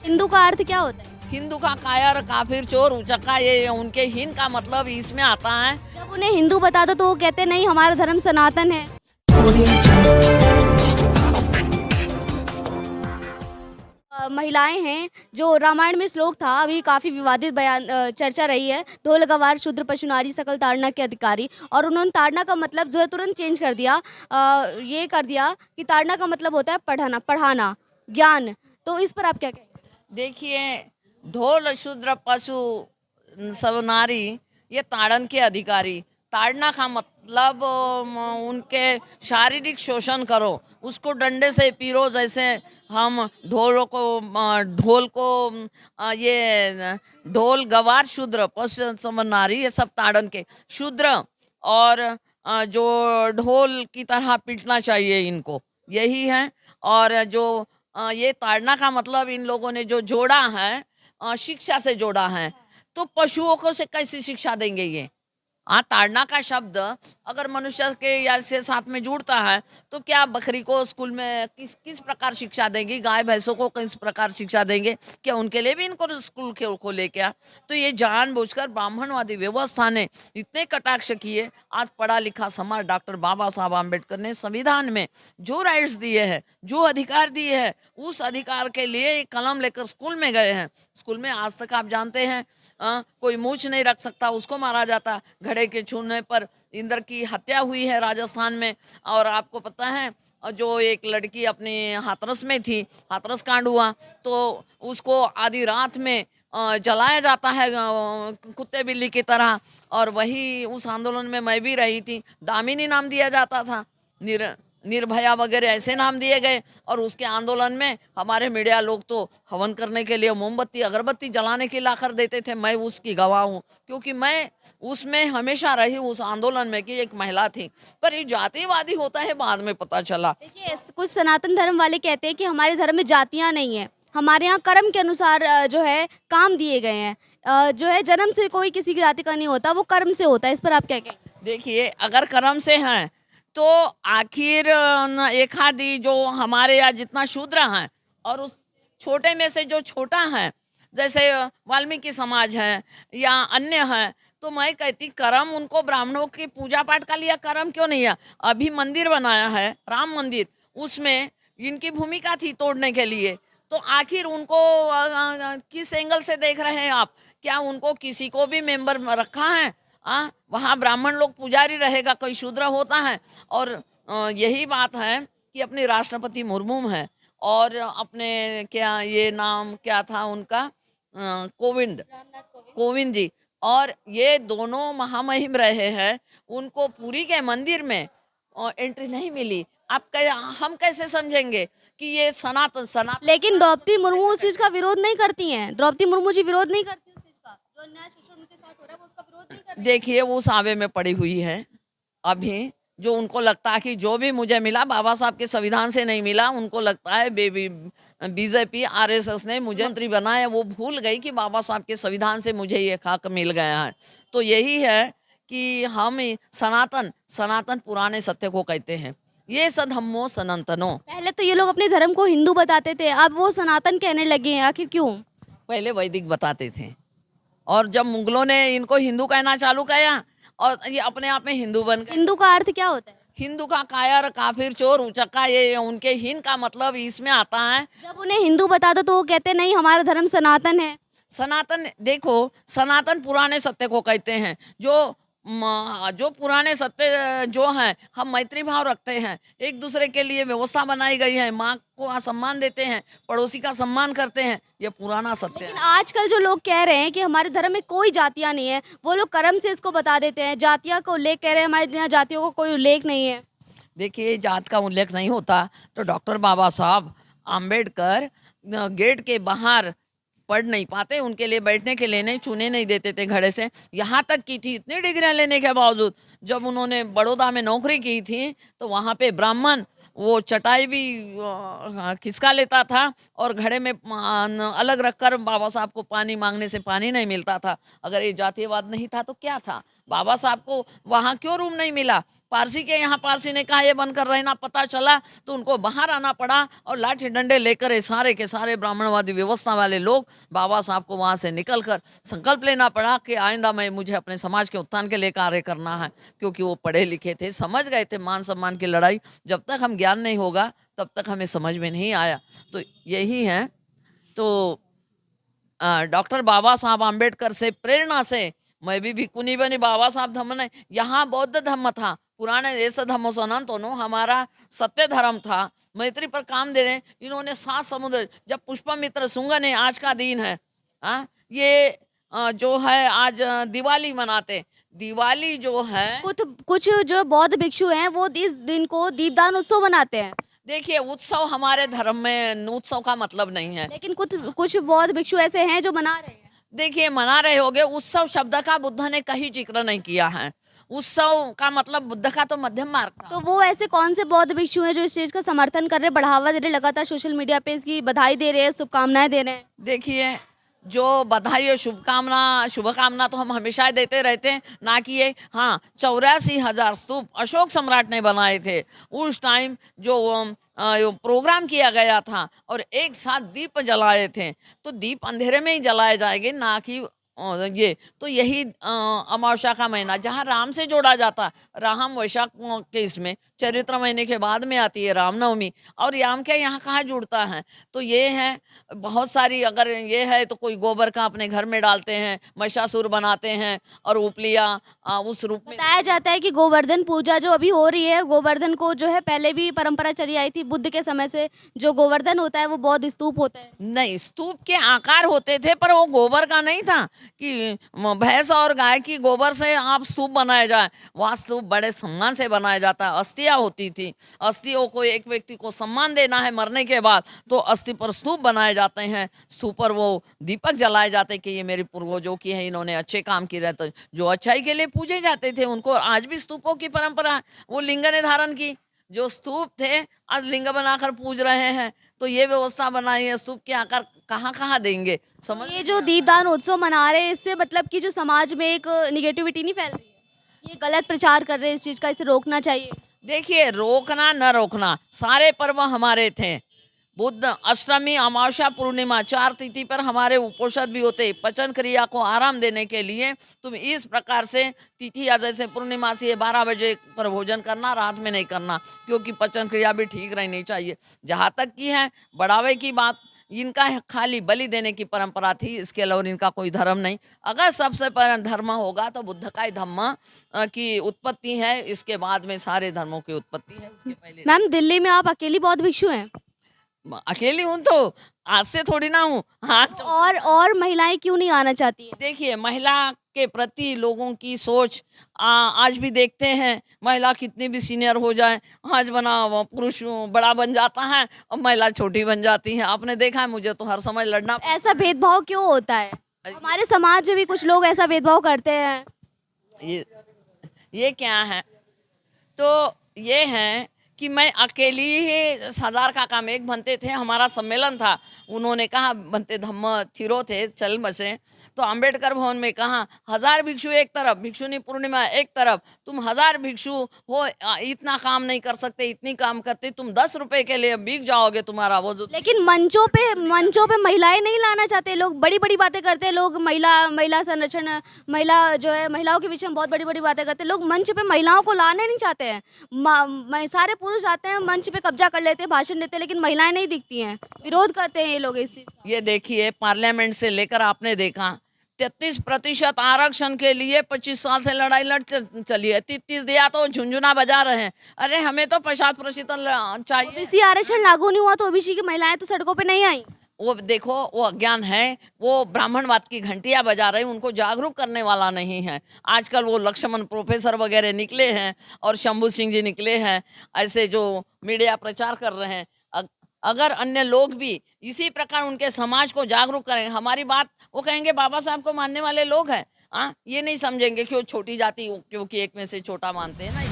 हिंदू का अर्थ क्या होता है? हिंदू का कायर, काफिर, चोर, उचक्का, ये उनके हिंद का मतलब इसमें आता है। जब उन्हें हिंदू बता दो तो वो कहते नहीं हमारा धर्म सनातन है। महिलाएं हैं जो रामायण में श्लोक था अभी काफ़ी विवादित बयान चर्चा रही है, ढोल गवार शूद्र पशु नारी सकल ताड़ना के अधिकारी, और उन्होंने ताड़ना का मतलब जो है तुरंत चेंज कर दिया। ये कर दिया कि ताड़ना का मतलब होता है पढ़ाना, पढ़ाना, ज्ञान। तो इस पर आप क्या कहेंगे? देखिए, ढोल, शूद्र, पशु, सब नारी, ये ताड़न के अधिकारी। ताड़ना का मतलब उनके शारीरिक शोषण करो, उसको डंडे से पीरो, जैसे हम ढोल को ये ढोल गवार शूद्र पशु सब नारी, ये सब ताड़न के शूद्र। और जो ढोल की तरह पीटना चाहिए इनको, यही है। और जो ये ताड़ना का मतलब इन लोगों ने जो जोड़ा है, शिक्षा से जोड़ा है। तो पशुओं को से कैसी शिक्षा देंगे ये? हाँ, ताड़ना का शब्द अगर मनुष्य के या से साथ में जुड़ता है तो क्या बकरी को स्कूल में किस किस प्रकार शिक्षा देंगी, गाय भैंसों को किस प्रकार शिक्षा देंगे? क्या उनके लिए भी इनको स्कूल के खोले क्या? तो ये जानबूझकर ब्राह्मणवादी व्यवस्था ने इतने कटाक्ष किए। आज पढ़ा लिखा समाज, डॉक्टर बाबा साहब आम्बेडकर ने संविधान में जो राइट्स दिए हैं, जो अधिकार दिए हैं, उस अधिकार के लिए एक कलम लेकर स्कूल में गए हैं। स्कूल में आज तक आप जानते हैं कोई मूछ नहीं रख सकता, उसको मारा जाता। घड़े के छूने पर इंद्र की हत्या हुई है राजस्थान में। और आपको पता है जो एक लड़की अपनी हाथरस में थी, हाथरस कांड हुआ, तो उसको आधी रात में जलाया जाता है कुत्ते बिल्ली की तरह। और वही उस आंदोलन में मैं भी रही थी। दामिनी नाम दिया जाता था, निर्भया वगैरह ऐसे नाम दिए गए। और उसके आंदोलन में हमारे मीडिया लोग तो हवन करने के लिए मोमबत्ती अगरबत्ती जलाने के ला कर देते थे। मैं उसकी गवाह हूँ, क्योंकि मैं उसमें हमेशा रही, उस आंदोलन में, कि एक महिला थी। पर ये जातिवादी होता है बाद में पता चला। देखिए, कुछ सनातन धर्म वाले कहते हैं कि हमारे धर्म में जातियाँ नहीं हैं, हमारे यहाँ कर्म के अनुसार जो है काम दिए गए हैं। जो है जन्म से कोई किसी की जाति का नहीं होता, वो कर्म से होता है। इस पर आप क्या कहेंगे? देखिए, अगर कर्म से हैं तो आखिर एक आधी जो हमारे यहाँ जितना शूद्र हैं और उस छोटे में से जो छोटा है, जैसे वाल्मीकि समाज है या अन्य है, तो मैं कहती कर्म उनको ब्राह्मणों की पूजा पाठ का लिया कर्म क्यों नहीं है? अभी मंदिर बनाया है, राम मंदिर, उसमें इनकी भूमिका थी तोड़ने के लिए। तो आखिर उनको किस एंगल से देख रहे हैं आप? क्या उनको किसी को भी मेंबर रखा है? वहाँ ब्राह्मण लोग पुजारी रहेगा, कोई शूद्र होता है। और यही बात है कि अपने राष्ट्रपति मुर्मू है, और अपने क्या ये नाम क्या था उनका, कोविंद, कोविंद जी। और ये दोनों महामहिम रहे हैं, उनको पुरी के मंदिर में एंट्री नहीं मिली। हम कैसे समझेंगे कि ये सनातन सनातन? लेकिन द्रौपदी मुर्मू उस चीज का विरोध नहीं करती हैं। द्रौपदी मुर्मू जी विरोध नहीं करती उस चीज का, जो अन्याय शोषण उनके साथ हो रहा है वो उसका विरोध नहीं कर रही। देखिए, वो सावे में पड़ी हुई है अभी। जो उनको लगता है कि जो भी मुझे मिला बाबा साहब के संविधान से नहीं मिला, उनको लगता है बीजेपी आरएसएस ने मुझे मंत्री बनाया। वो भूल गई कि बाबा साहब के संविधान से मुझे ये हक मिल गया है। तो यही है कि हम सनातन सनातन पुराने सत्य को कहते हैं। ये सधम्मो सनातनो। पहले तो ये लोग अपने धर्म को हिंदू बताते थे, अब वो सनातन कहने लगे हैं, आखिर क्यों? पहले वैदिक बताते थे, और जब मुगलों ने इनको हिंदू कहना चालू किया और ये अपने आप में हिंदू बन गए। हिंदू का अर्थ क्या होता है? हिंदू का कायर, काफिर, चोर, उचक्का, ये उनके हिंद का मतलब इसमें आता है। जब उन्हें हिंदू बता दो तो वो कहते नहीं हमारा धर्म सनातन है। सनातन, देखो, सनातन पुराने सत्य को कहते हैं। जो पुराने सत्य जो हैं, हम मैत्री भाव रखते हैं, एक दूसरे के लिए व्यवस्था बनाई गई है, माँ को सम्मान देते हैं, पड़ोसी का सम्मान करते हैं, ये पुराना सत्य लेकिन है। आजकल जो लोग कह रहे हैं कि हमारे धर्म में कोई जातियाँ नहीं है, वो लोग कर्म से इसको बता देते हैं, जातियाँ का उल्लेख कह रहे हैं हमारे यहाँ जातियों को कोई उल्लेख नहीं है। देखिए, जात का उल्लेख नहीं होता तो डॉक्टर बाबा साहब आम्बेडकर गेट के बाहर पढ़ नहीं पाते, उनके लिए बैठने के लिए नहीं, छूने नहीं देते थे घड़े से। यहाँ तक की थी, इतनी डिग्रियां लेने के बावजूद, जब उन्होंने बड़ौदा में नौकरी की थी तो वहाँ पे ब्राह्मण वो चटाई भी खिसका लेता था, और घड़े में अलग रखकर बाबा साहब को पानी मांगने से पानी नहीं मिलता था। अगर ये जातीयवाद नहीं था तो क्या था? बाबा साहब को वहाँ क्यों रूम नहीं मिला? पारसी के यहाँ पारसी ने कहा ये बंद कर रहना, पता चला तो उनको बाहर आना पड़ा और लाठी डंडे लेकर ये सारे के सारे ब्राह्मणवादी व्यवस्था वाले लोग बाबा साहब को वहाँ से निकल कर संकल्प लेना पड़ा कि आइंदा मुझे अपने समाज के उत्थान के लिए कार्य करना है, क्योंकि वो पढ़े लिखे थे, समझ गए थे मान सम्मान की लड़ाई। जब तक हम ज्ञान नहीं होगा तब तक हमें समझ में नहीं आया। तो यही है। तो डॉक्टर बाबा साहब आम्बेडकर से प्रेरणा से मैं भी भिक्खुनी बनी। बाबा साहब धम्म ने, यहाँ बौद्ध धम्म था, पुराने ऐसा धम्म सनातनो हमारा सत्य धर्म था, मैत्री पर काम दे रहे। इन्होंने 7 समुद्र, जब पुष्पमित्र शुंग ने, आज का दिन है, ये जो है आज दिवाली मनाते, दिवाली जो है कुछ जो बौद्ध भिक्षु हैं वो इस दिन को दीपदान उत्सव मनाते हैं। देखिए उत्सव हमारे धर्म में उत्सव का मतलब नहीं है, लेकिन कुछ बौद्ध भिक्षु ऐसे हैं जो मना रहे हैं। देखिए मना रहे होगे, उत्सव शब्द का बुद्ध ने कहीं जिक्र नहीं किया है। उत्सव का मतलब बुद्ध का तो मध्यम मार्ग था। तो वो ऐसे कौन से बौद्ध भिक्षु हैं जो इस चीज का समर्थन कर रहे हैं, बढ़ावा दे रहे हैं, लगातार सोशल मीडिया पे इसकी बधाई दे रहे हैं, शुभकामनाएं दे रहे हैं? देखिए जो बधाई और शुभकामना तो हम हमेशा देते रहते हैं, ना कि ये 84,000 स्तूप अशोक सम्राट ने बनाए थे। उस टाइम जो प्रोग्राम किया गया था और एक साथ दीप जलाए थे, तो दीप अंधेरे में ही जलाए जाएंगे, ना कि ये। तो यही अमावस्या का महीना जहाँ राम से जोड़ा जाता, राम वैशाख के इसमें चरित्र महीने के बाद में आती है रामनवमी, और राम के यहाँ कहाँ जुड़ता है। तो ये है बहुत सारी, अगर ये है तो कोई गोबर का अपने घर में डालते हैं, महिषासुर बनाते हैं और उपलिया उस रूप में। बताया जाता है कि गोवर्धन पूजा जो अभी हो रही है, गोवर्धन को जो है पहले भी परंपरा चली आई थी बुद्ध के समय से, जो गोवर्धन होता है वो बौद्ध स्तूप होता है। नहीं, स्तूप के आकार होते थे पर वो गोबर का नहीं था कि भैंस और गाय की गोबर से आप स्तूप बनाया जाए। वह स्तूप बड़े सम्मान से बनाया जाता है, अस्थियां होती थी, अस्थियों को एक व्यक्ति को सम्मान देना है मरने के बाद, तो अस्थि पर स्तूप बनाए जाते हैं, स्तूप पर वो दीपक जलाए जाते कि ये मेरे पूर्वजों की है, इन्होंने अच्छे काम किए रहते, जो अच्छाई के लिए पूजे जाते थे उनको आज भी स्तूपों की परंपरा है। वो लिंग ने धारण की, जो स्तूप थे आज लिंग बनाकर पूज रहे हैं। तो ये व्यवस्था बनाई है, स्तूप के आकार कहाँ कहाँ देंगे, समझ। ये जो दीपदान उत्सव मना रहे हैं, इससे मतलब कि जो समाज में एक निगेटिविटी नहीं फैल रही है, ये गलत प्रचार कर रहे हैं इस चीज का, इसे रोकना चाहिए। देखिए रोकना न रोकना, सारे पर्व हमारे थे। बुद्ध अष्टमी, अमावस्या, पूर्णिमा 4 तिथि पर हमारे उपोषद भी होते, पचन क्रिया को आराम देने के लिए। तुम इस प्रकार से तिथि या जैसे पूर्णिमा से 12 बजे पर भोजन करना, रात में नहीं करना, क्योंकि पचन क्रिया भी ठीक रहनी चाहिए। जहाँ तक की है बढ़ावे की बात, इनका खाली बलि देने की परंपरा थी, इसके अलावा इनका कोई धर्म नहीं। अगर सबसे पहले धर्म होगा तो बुद्ध का ही धम्म की उत्पत्ति है, इसके बाद में सारे धर्मों की उत्पत्ति है, उसके पहले। मैम दिल्ली में आप अकेली बौद्ध भिक्षु हैं? अकेली हूँ तो आज से थोड़ी ना हूँ। हाँ, और महिलाएं क्यों नहीं आना चाहती हैं? देखिए महिला के प्रति लोगों की सोच आज भी देखते हैं, महिला कितनी भी सीनियर हो जाए, आज बना पुरुष बड़ा बन जाता है और महिला छोटी बन जाती है। आपने देखा है, मुझे तो हर समय लड़ना। ऐसा भेदभाव क्यों होता है? हमारे समाज में भी कुछ लोग ऐसा भेदभाव करते हैं। ये क्या है, तो ये है कि मैं अकेली ही सरदार काका मेघ बनते थे, हमारा सम्मेलन था, उन्होंने कहा बनते धम्म थिरो थे चल बसे, तो अंबेडकर भवन में कहा 1000 भिक्षु एक तरफ, भिक्षुनी पूर्णिमा एक तरफ, तुम 1000 भिक्षु हो, इतना काम नहीं कर सकते, इतनी काम करते, तुम 10 रुपए के लिए बिक जाओगे, तुम्हारा वो। लेकिन मंचों पे महिलाएं नहीं लाना चाहते लोग, बड़ी बड़ी बातें करते हैं लोग, महिला संरक्षण, महिला जो है महिलाओं के विषय में बहुत बड़ी बड़ी बातें करते हैं लोग, मंच पे महिलाओं को लाने नहीं चाहते हैं। सारे पुरुष आते हैं मंच पे कब्जा कर लेते हैं, भाषण देते हैं, लेकिन महिलाएं नहीं दिखती हैं, विरोध करते हैं ये लोग इस चीज का। ये देखिए पार्लियामेंट से लेकर आपने देखा 33% आरक्षण के लिए 25 साल से लड़ाई लड़ चली है, 33 दिया तो झुंझुना बजा रहे हैं। अरे हमें तो 50% चाहिए। ओबीसी आरक्षण लागू नहीं हुआ तो ओबीसी की महिलाएं तो सड़कों पे नहीं आई। वो देखो वो अज्ञान है, वो ब्राह्मणवाद की घंटियां बजा रहे हैं, उनको जागरूक करने वाला नहीं है। आजकल वो लक्ष्मण प्रोफेसर वगैरह निकले हैं और शंभू सिंह जी निकले हैं, ऐसे जो मीडिया प्रचार कर रहे हैं। अगर अन्य लोग भी इसी प्रकार उनके समाज को जागरूक करें, हमारी बात वो कहेंगे बाबा साहब को मानने वाले लोग हैं, ये नहीं समझेंगे कि वो छोटी जाति क्योंकि एक में से छोटा मानते हैं ना।